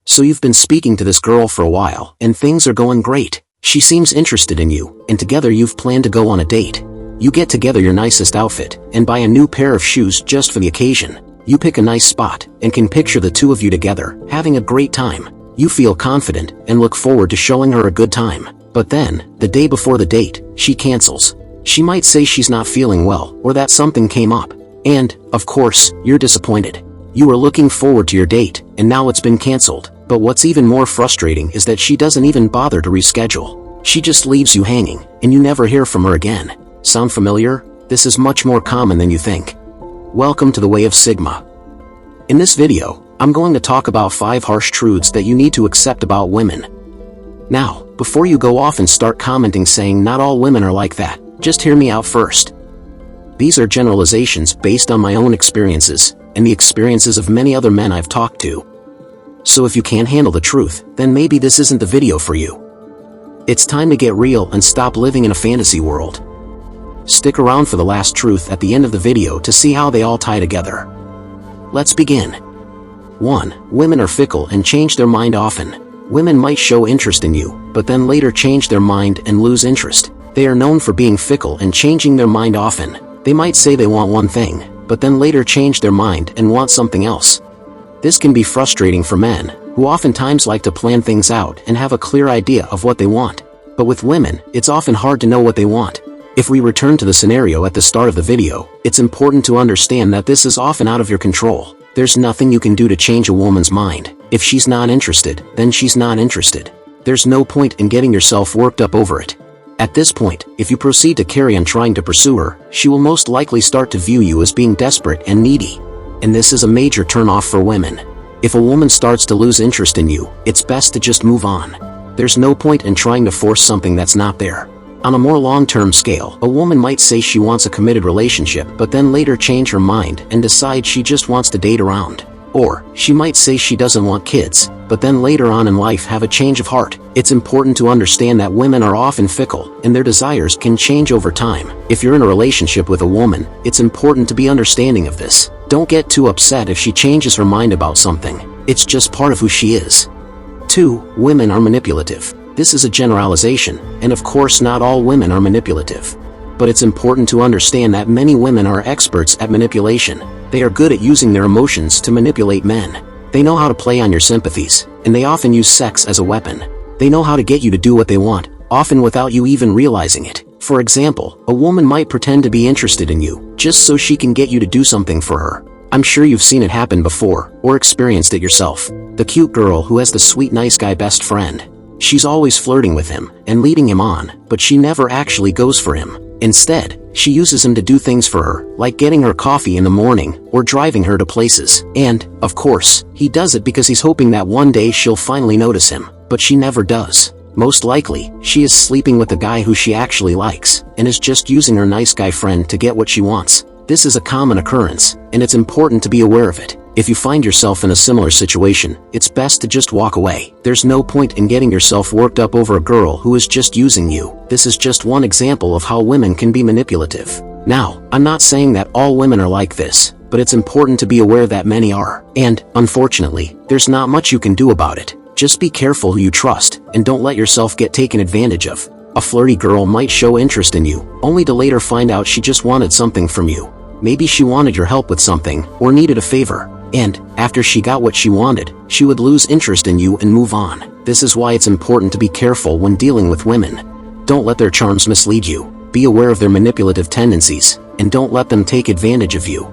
So you've been speaking to this girl for a while, and things are going great. She seems interested in you, and together you've planned to go on a date. You get together your nicest outfit, and buy a new pair of shoes just for the occasion. You pick a nice spot, and can picture the two of you together, having a great time. You feel confident, and look forward to showing her a good time. But then, the day before the date, she cancels. She might say she's not feeling well, or that something came up. And, of course, you're disappointed. You were looking forward to your date, and now it's been canceled. But what's even more frustrating is that she doesn't even bother to reschedule. She just leaves you hanging, and you never hear from her again. Sound familiar? This is much more common than you think. Welcome to the Way of Sigma. In this video, I'm going to talk about 5 harsh truths that you need to accept about women. Now, before you go off and start commenting saying not all women are like that, just hear me out first. These are generalizations based on my own experiences, and the experiences of many other men I've talked to. So if you can't handle the truth, then maybe this isn't the video for you. It's time to get real and stop living in a fantasy world. Stick around for the last truth at the end of the video to see how they all tie together. Let's begin. 1. Women are fickle and change their mind often. Women might show interest in you, but then later change their mind and lose interest. They are known for being fickle and changing their mind often. They might say they want one thing, but then later change their mind and want something else. This can be frustrating for men, who oftentimes like to plan things out and have a clear idea of what they want. But with women, it's often hard to know what they want. If we return to the scenario at the start of the video, it's important to understand that this is often out of your control. There's nothing you can do to change a woman's mind. If she's not interested, then she's not interested. There's no point in getting yourself worked up over it. At this point, if you proceed to carry on trying to pursue her, she will most likely start to view you as being desperate and needy. And this is a major turn-off for women. If a woman starts to lose interest in you, it's best to just move on. There's no point in trying to force something that's not there. On a more long-term scale, a woman might say she wants a committed relationship but then later change her mind and decide she just wants to date around. Or, she might say she doesn't want kids, but then later on in life have a change of heart. It's important to understand that women are often fickle, and their desires can change over time. If you're in a relationship with a woman, it's important to be understanding of this. Don't get too upset if she changes her mind about something. It's just part of who she is. 2. Women are manipulative. This is a generalization, and of course not all women are manipulative. But it's important to understand that many women are experts at manipulation. They are good at using their emotions to manipulate men. They know how to play on your sympathies, and they often use sex as a weapon. They know how to get you to do what they want, often without you even realizing it. For example, a woman might pretend to be interested in you, just so she can get you to do something for her. I'm sure you've seen it happen before, or experienced it yourself. The cute girl who has the sweet nice guy best friend. She's always flirting with him, and leading him on, but she never actually goes for him. Instead, she uses him to do things for her, like getting her coffee in the morning, or driving her to places. And, of course, he does it because he's hoping that one day she'll finally notice him, but she never does. Most likely, she is sleeping with the guy who she actually likes, and is just using her nice guy friend to get what she wants. This is a common occurrence, and it's important to be aware of it. If you find yourself in a similar situation, it's best to just walk away. There's no point in getting yourself worked up over a girl who is just using you. This is just one example of how women can be manipulative. Now, I'm not saying that all women are like this, but it's important to be aware that many are. And, unfortunately, there's not much you can do about it. Just be careful who you trust, and don't let yourself get taken advantage of. A flirty girl might show interest in you, only to later find out she just wanted something from you. Maybe she wanted your help with something, or needed a favor. And, after she got what she wanted, she would lose interest in you and move on. This is why it's important to be careful when dealing with women. Don't let their charms mislead you. Be aware of their manipulative tendencies, and don't let them take advantage of you.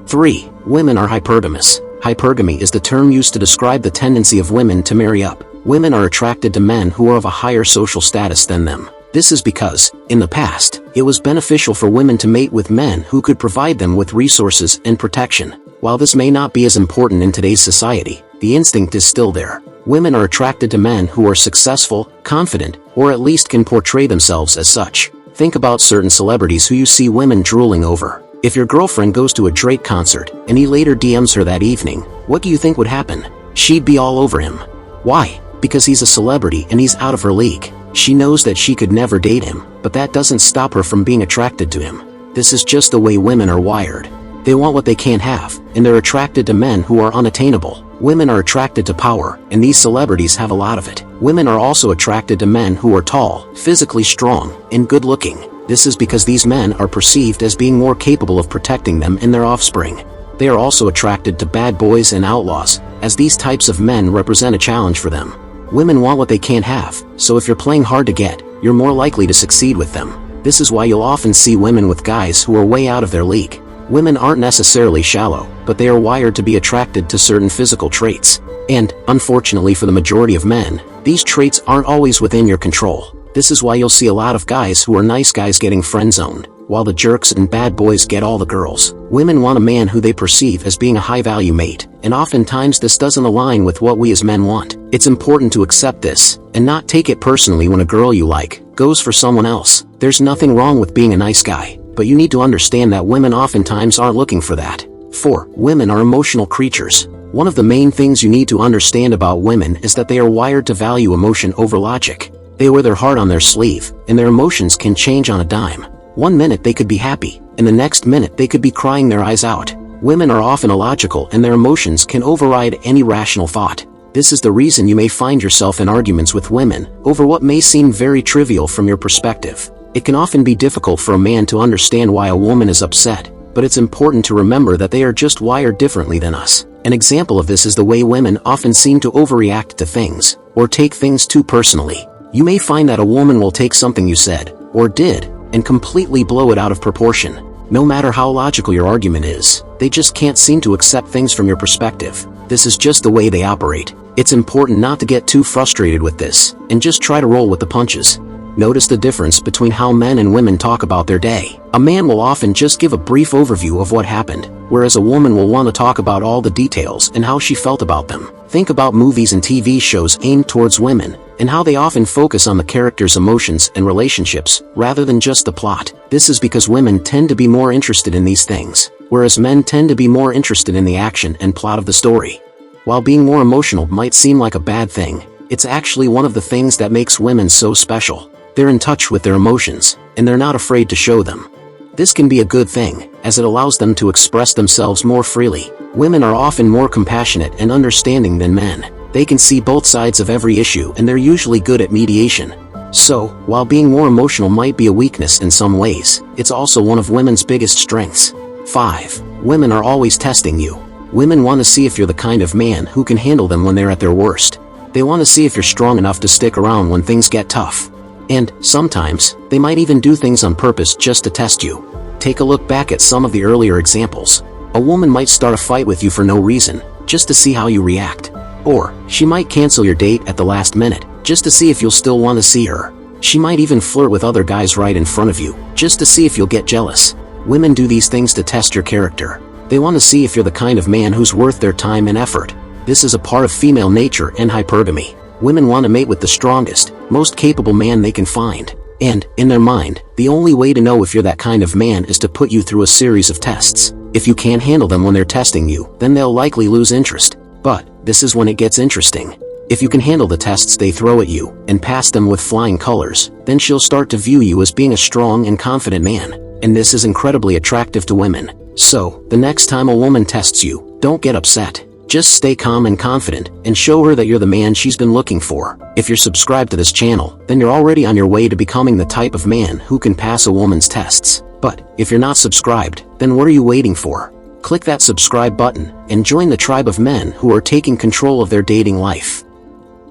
3. Women are hypergamous. Hypergamy is the term used to describe the tendency of women to marry up. Women are attracted to men who are of a higher social status than them. This is because, in the past, it was beneficial for women to mate with men who could provide them with resources and protection. While this may not be as important in today's society, the instinct is still there. Women are attracted to men who are successful, confident, or at least can portray themselves as such. Think about certain celebrities who you see women drooling over. If your girlfriend goes to a Drake concert, and he later DMs her that evening, what do you think would happen? She'd be all over him. Why? Because he's a celebrity and he's out of her league. She knows that she could never date him, but that doesn't stop her from being attracted to him. This is just the way women are wired. They want what they can't have, and they're attracted to men who are unattainable. Women are attracted to power, and these celebrities have a lot of it. Women are also attracted to men who are tall, physically strong, and good-looking. This is because these men are perceived as being more capable of protecting them and their offspring. They are also attracted to bad boys and outlaws, as these types of men represent a challenge for them. Women want what they can't have, so if you're playing hard to get, you're more likely to succeed with them. This is why you'll often see women with guys who are way out of their league. Women aren't necessarily shallow, but they are wired to be attracted to certain physical traits. And, unfortunately for the majority of men, these traits aren't always within your control. This is why you'll see a lot of guys who are nice guys getting friend-zoned, while the jerks and bad boys get all the girls. Women want a man who they perceive as being a high-value mate, and oftentimes this doesn't align with what we as men want. It's important to accept this, and not take it personally when a girl you like goes for someone else. There's nothing wrong with being a nice guy, but you need to understand that women oftentimes aren't looking for that. 4. Women are emotional creatures. One of the main things you need to understand about women is that they are wired to value emotion over logic. They wear their heart on their sleeve, and their emotions can change on a dime. One minute they could be happy, and the next minute they could be crying their eyes out. Women are often illogical, and their emotions can override any rational thought. This is the reason you may find yourself in arguments with women over what may seem very trivial from your perspective. It can often be difficult for a man to understand why a woman is upset, but it's important to remember that they are just wired differently than us. An example of this is the way women often seem to overreact to things, or take things too personally. You may find that a woman will take something you said, or did, and completely blow it out of proportion. No matter how logical your argument is, they just can't seem to accept things from your perspective. This is just the way they operate. It's important not to get too frustrated with this, and just try to roll with the punches. Notice the difference between how men and women talk about their day. A man will often just give a brief overview of what happened, whereas a woman will want to talk about all the details and how she felt about them. Think about movies and TV shows aimed towards women, and how they often focus on the characters' emotions and relationships, rather than just the plot. This is because women tend to be more interested in these things, whereas men tend to be more interested in the action and plot of the story. While being more emotional might seem like a bad thing, it's actually one of the things that makes women so special. They're in touch with their emotions, and they're not afraid to show them. This can be a good thing, as it allows them to express themselves more freely. Women are often more compassionate and understanding than men. They can see both sides of every issue, and they're usually good at mediation. So, while being more emotional might be a weakness in some ways, it's also one of women's biggest strengths. 5. Women are always testing you. Women want to see if you're the kind of man who can handle them when they're at their worst. They want to see if you're strong enough to stick around when things get tough. And, sometimes, they might even do things on purpose just to test you. Take a look back at some of the earlier examples. A woman might start a fight with you for no reason, just to see how you react. Or, she might cancel your date at the last minute, just to see if you'll still want to see her. She might even flirt with other guys right in front of you, just to see if you'll get jealous. Women do these things to test your character. They want to see if you're the kind of man who's worth their time and effort. This is a part of female nature and hypergamy. Women want to mate with the strongest, most capable man they can find. And, in their mind, the only way to know if you're that kind of man is to put you through a series of tests. If you can't handle them when they're testing you, then they'll likely lose interest. But, this is when it gets interesting. If you can handle the tests they throw at you, and pass them with flying colors, then she'll start to view you as being a strong and confident man. And this is incredibly attractive to women. So, the next time a woman tests you, don't get upset. Just stay calm and confident, and show her that you're the man she's been looking for. If you're subscribed to this channel, then you're already on your way to becoming the type of man who can pass a woman's tests. But, if you're not subscribed, then what are you waiting for? Click that subscribe button, and join the tribe of men who are taking control of their dating life.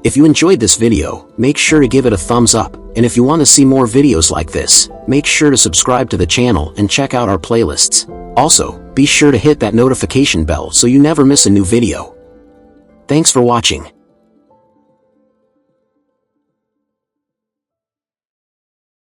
If you enjoyed this video, make sure to give it a thumbs up, and if you want to see more videos like this, make sure to subscribe to the channel and check out our playlists. Also, be sure to hit that notification bell so you never miss a new video. Thanks for watching.